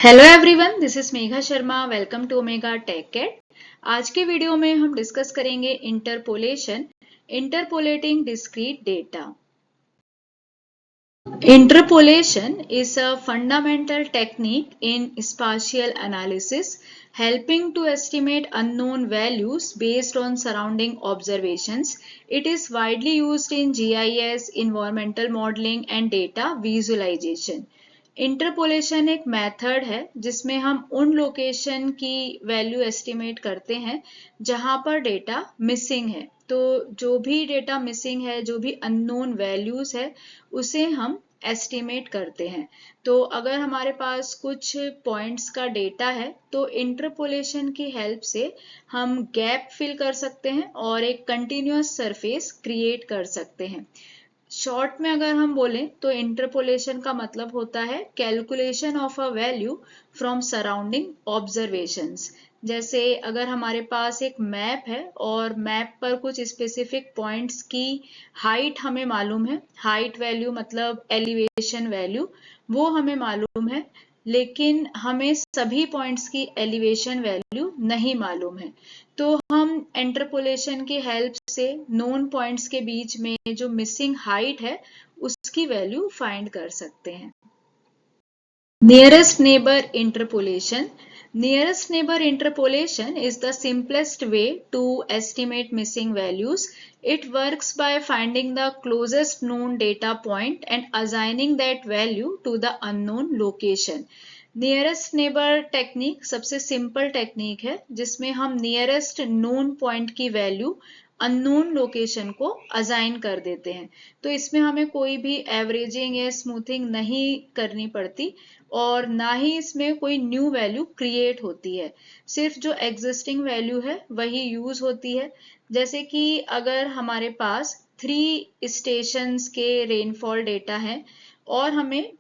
Hello everyone, this is Megha Sharma. Welcome to Omega Tech Cat. आज के video में हम डिस्कस करेंगे interpolation, interpolating discrete data. Interpolation is a fundamental technique in spatial analysis, helping to estimate unknown values based on surrounding observations. It is widely used in GIS, environmental modeling and data visualization. Interpolation एक method है जिसमें हम उन location की value estimate करते हैं जहां पर डेटा मिसिंग है। तो जो भी डेटा मिसिंग है, जो भी अननोन वैल्यूज है, उसे हम एस्टिमेट करते हैं। तो अगर हमारे पास कुछ पॉइंट्स का डेटा है तो इंटरपोलेशन की हेल्प से हम गैप फिल कर सकते हैं और एक कंटिन्यूअस सरफेस क्रिएट कर सकते हैं। शॉर्ट में अगर हम बोलें तो इंटरपोलेशन का मतलब होता है calculation of a value from surrounding observations. जैसे अगर हमारे पास एक मैप है और मैप पर कुछ स्पेसिफिक पॉइंट्स की हाइट हमें मालूम है, हाइट वैल्यू मतलब एलिवेशन वैल्यू, वो हमें मालूम है, लेकिन हमें सभी पॉइंट्स की एलिवेशन वैल्यू नहीं मालूम है। तो हम इंटरपोलेशन की हेल्प से नोन पॉइंट्स के बीच में जो मिसिंग हाइट है उसकी वैल्यू फाइंड कर सकते हैं। Nearest neighbour interpolation. Nearest neighbor interpolation is the simplest way to estimate missing values. It works by finding the closest known data point and assigning that value to the unknown location. Nearest neighbour technique सबसे simple technique है जिसमें हम nearest known point की value unknown location को assign कर देते हैं। तो इसमें हमें कोई भी एवरेजिंग या स्मूथिंग नहीं करनी पड़ती और ना ही इसमें कोई न्यू वैल्यू क्रिएट होती है। सिर्फ जो एग्जिस्टिंग वैल्यू है वही यूज होती है। जैसे कि अगर हमारे पास 3 स्टेशंस के रेनफॉल डेटा है और हमें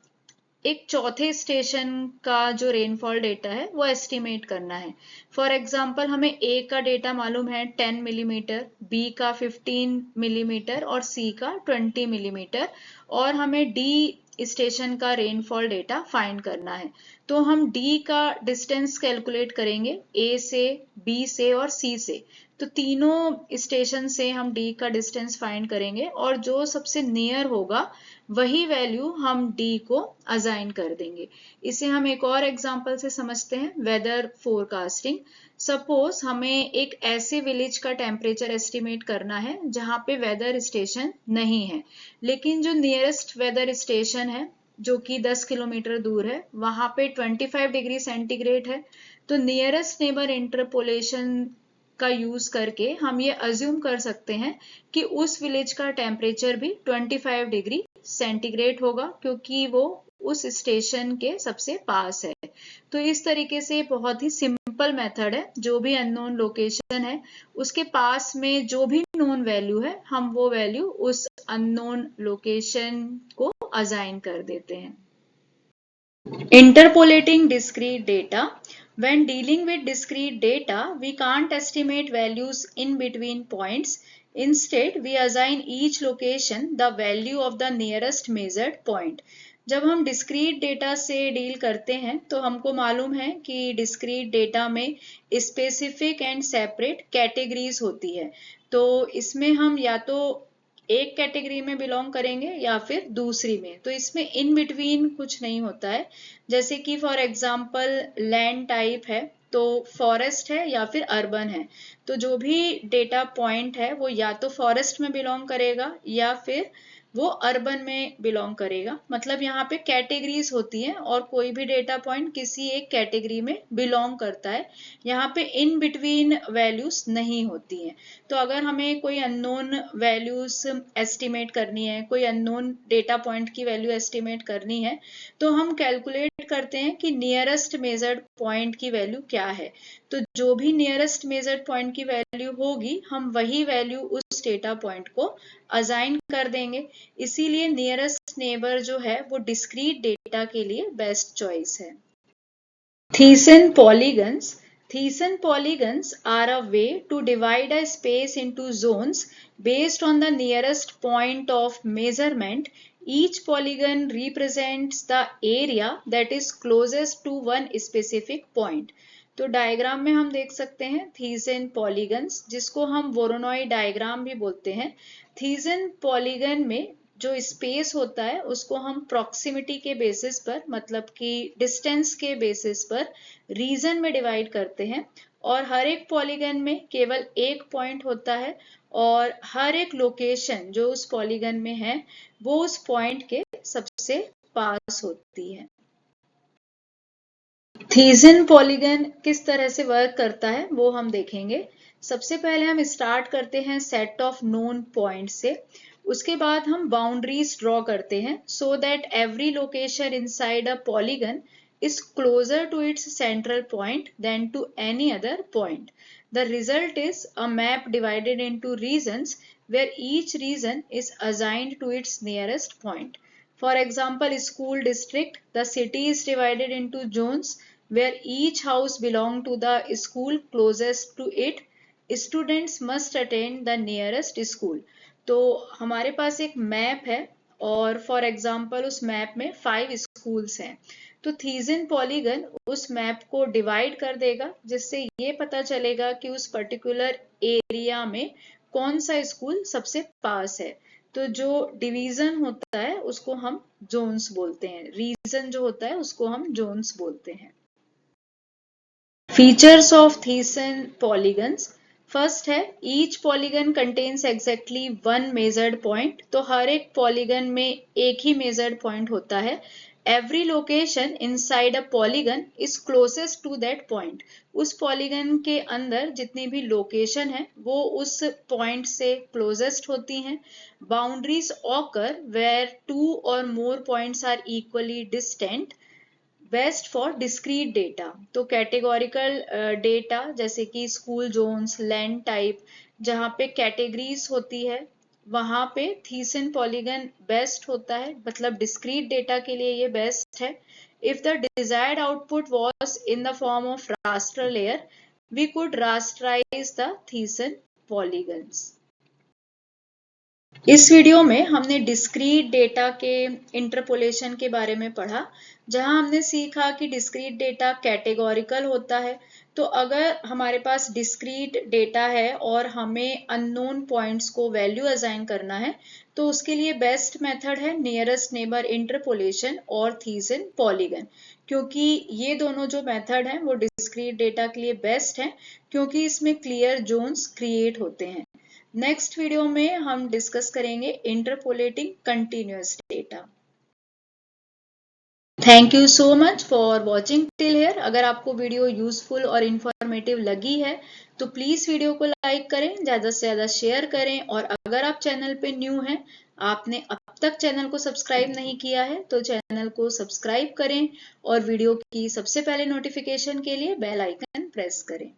एक चौथे स्टेशन का जो रेनफॉल डेटा है वो एस्टिमेट करना है। फॉर एग्जांपल हमें ए का डेटा मालूम है 10 मिलीमीटर, बी का 15 मिलीमीटर और सी का 20 मिलीमीटर, और हमें डी स्टेशन का रेनफॉल डेटा फाइंड करना है। तो हम डी का डिस्टेंस कैलकुलेट करेंगे ए से, बी से और सी से। तो तीनों स्टेशन से हम डी का डिस्टेंस फाइंड करेंगे और जो सबसे नियर होगा वही वैल्यू हम डी को असाइन कर देंगे। इसे हम एक और एग्जांपल से समझते हैं, वेदर फोरकास्टिंग। सपोज हमें एक ऐसे विलेज का टेम्परेचर एस्टिमेट करना है जहां पे वेदर स्टेशन नहीं है, लेकिन जो नियरेस्ट वेदर स्टेशन है जो कि 10 किलोमीटर दूर है वहां पे 25 डिग्री सेंटीग्रेड है। तो नियरेस्ट नेबर इंटरपोलेशन का यूज करके हम ये अज्यूम कर सकते हैं कि उस विलेज का टेम्परेचर भी 25 डिग्री सेंटीग्रेड होगा क्योंकि वो उस स्टेशन के सबसे पास है। तो इस तरीके से बहुत ही सिंपल मेथड है, जो भी अननोन लोकेशन है उसके पास में जो भी नोन वैल्यू है हम वो वैल्यू उस अननोन लोकेशन को असाइन कर देते हैं। Interpolating discrete data. When dealing with discrete data, we can't estimate values in between points. Instead, we assign each location the value of the nearest measured point. जब हम discrete data से deal करते हैं तो हमको मालूम है कि डिस्क्रीट डेटा में स्पेसिफिक एंड सेपरेट कैटेगरीज होती है। तो इसमें हम या तो एक कैटेगरी में बिलोंग करेंगे या फिर दूसरी में, तो इसमें इन बिटवीन कुछ नहीं होता है। जैसे कि फॉर एग्जांपल लैंड टाइप है तो फॉरेस्ट है या फिर अर्बन है, तो जो भी डेटा पॉइंट है वो या तो फॉरेस्ट में बिलोंग करेगा या फिर वो अर्बन में बिलोंग करेगा। मतलब यहाँ पे कैटेगरीज होती हैं और कोई भी डेटा पॉइंट किसी एक कैटेगरी में बिलोंग करता है। यहाँ पे इन बिटवीन वैल्यूज नहीं होती हैं। तो अगर हमें कोई अननोन वैल्यूज एस्टिमेट करनी है, कोई अननोन डेटा पॉइंट की वैल्यू एस्टिमेट करनी है, तो हम कैलकुलेट करते हैं कि नियरेस्ट मेजर्ड पॉइंट की वैल्यू क्या है। तो जो भी नियरेस्ट मेजर्ड पॉइंट की वैल्यू होगी हम वही वैल्यू उस डेटा पॉइंट को असाइन कर देंगे। इसीलिए नियरेस्ट नेबर जो है वो डिस्क्रीट डेटा के लिए बेस्ट चॉइस है। Thesan polygons. Thesan polygons are a way to divide a space into zones based on the nearest point of measurement. Each polygon represents the area that is closest to one specific point. तो diagram में हम देख सकते हैं थीसिन polygons, जिसको हम वोरोनॉई diagram भी बोलते हैं। थीसिन पॉलीगन में जो स्पेस होता है उसको हम प्रॉक्सिमिटी के बेसिस पर, मतलब कि डिस्टेंस के बेसिस पर रीजन में डिवाइड करते हैं, और हर एक पॉलीगन में केवल एक पॉइंट होता है और हर एक लोकेशन जो उस पॉलीगन में है वो उस पॉइंट के सबसे पास होती है। थीसिन पॉलीगन किस तरह से वर्क करता है वो हम देखेंगे। सबसे पहले हम स्टार्ट करते हैं सेट ऑफ नोन पॉइंट से, उसके बाद हम बाउंड्रीज ड्रॉ करते हैं so that every location inside a polygon is closer to its central point than to any other point. The result is a map divided into regions where each region is assigned to its nearest point. For example, school district, the city is divided into zones where each house belongs to the school closest to it. Students must attend the nearest school. तो हमारे पास एक map है और for example उस map में 5 schools हैं। तो थीसिन polygon उस मैप को डिवाइड कर देगा जिससे ये पता चलेगा कि उस पर्टिकुलर एरिया में कौन सा स्कूल सबसे पास है। तो जो डिवीजन होता है उसको हम जोन्स बोलते हैं, रीजन जो होता है उसको हम जोन्स बोलते हैं। Features of Thiessen polygons. First है each polygon contains exactly one measured point. तो हर एक पॉलीगन में एक ही मेजर्ड पॉइंट होता है। Every location inside a polygon is closest to that point. उस पॉलीगन के अंदर जितनी भी लोकेशन है वो उस पॉइंट से क्लोजेस्ट होती हैं। बाउंड्रीज ऑकर वेयर 2 और more points are equally distant. Best for discrete data. तो कैटेगोरिकल डेटा जैसे कि स्कूल जोन्स, लैंड टाइप, जहाँ पे कैटेगरीज होती है वहां पे थीसिन पॉलीगन बेस्ट होता है, मतलब डिस्क्रीट डेटा के लिए ये बेस्ट है। If the desired output was in the form of raster layer, we could rasterize the Thiessen polygons. इस वीडियो में हमने डिस्क्रीट डेटा के इंटरपोलेशन के बारे में पढ़ा, जहां हमने सीखा कि डिस्क्रीट डेटा कैटेगोरिकल होता है। तो अगर हमारे पास डिस्क्रीट डेटा है और हमें अननोन पॉइंट्स को वैल्यू असाइन करना है तो उसके लिए बेस्ट मेथड है नियरेस्ट नेबर इंटरपोलेशन और थीसिन पॉलीगन, क्योंकि ये दोनों जो मेथड हैं वो डिस्क्रीट डेटा के लिए बेस्ट हैं क्योंकि इसमें क्लियर जोन्स क्रिएट होते हैं। नेक्स्ट वीडियो में हम डिस्कस करेंगे interpolating continuous data. Thank you so much for watching till here. अगर आपको वीडियो यूजफुल और इंफॉर्मेटिव लगी है तो प्लीज वीडियो को लाइक करें, ज्यादा से ज्यादा शेयर करें, और अगर आप चैनल पे न्यू हैं, आपने अब तक चैनल को सब्सक्राइब नहीं किया है तो चैनल को सब्सक्राइब करें और वीडियो की सबसे पहले नोटिफिकेशन के लिए बेल आइकन प्रेस करें।